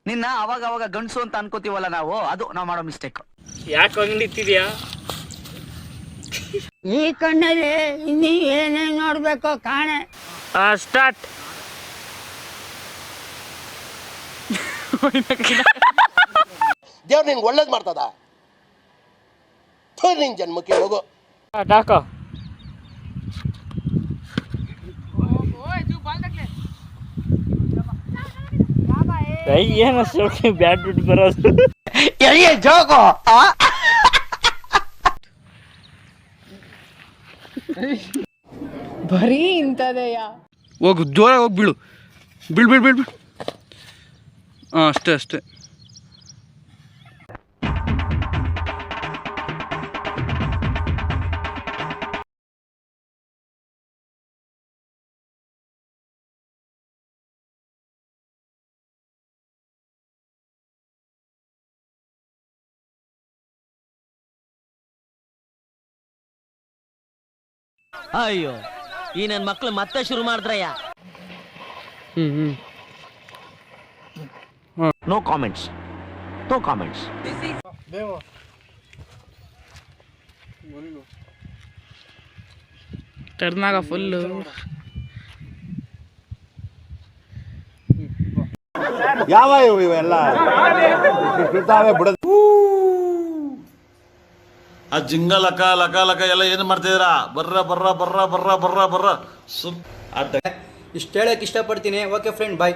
ನಿನ್ನ ಅವಾಗ ಅವಾಗ ಗಂಡಸು ಅಂತ ಅನ್ಕೋತೀವಲ್ಲ ನಾವು, ಅದು ನಾವು ಮಾಡೋ ಮಿಸ್ಟೇಕ್. ಯಾಕೆ ಹಂಗಿತ್ತಿದ್ಯಾ? ಈ ಕಣ್ಣಲ್ಲಿ ಇನ್ನೀ ಏನೇನ್ ನೋಡ್ಬೇಕು ಕಾಣೆ. ಸ್ಟಾರ್ಟ್. ದೇವ್ರು ನಿನ್ಗೆ ಒಳ್ಳೇದು ಮಾಡ್ತದ. ನಿನ್ ಜನ್ಮಕ್ಕೆ ಹೋಗು. ಹಾಕೋ. ಏನು ಬ್ಯಾಟ್ ಬಿಟ್ಟು ಬರೋದು ಜೋಗೋ. ಬರೀ ಇಂಥದೆಯಾ? ಹೋಗು, ಜೋರಾಗಿ ಹೋಗಿ ಬೀಳು. ಬೀಳು ಬೀಳು ಬೀಳು ಬೀಳು. ಹಾಂ, ಅಷ್ಟೇ ಅಷ್ಟೇ. ಅಯ್ಯೋ, ಈ ನನ್ನ ಮಕ್ಳು ಮತ್ತೆ ಶುರು ಮಾಡಿದ್ರಯ್ಯ. No comments, no comments. ಟರ್ನಾಗ ಫುಲ್ಲು ಯಾವ ಇವೆಲ್ಲ ಬಿಡೋದು. ಆ ಜಿಂಗ ಲಕ ಲಕ ಲಕ ಎಲ್ಲ ಏನು ಮಾಡ್ತಿದ್ದೀರಾ? ಬರ್ರ ಬರ್ರ ಬರ್ರ ಬರ್ರ ಬರ್ರ ಬರ್ರ. ಇಷ್ಟು ಹೇಳಕ್ಕೆ ಇಷ್ಟಪಡ್ತೀನಿ. ಓಕೆ ಫ್ರೆಂಡ್, ಬಾಯ್.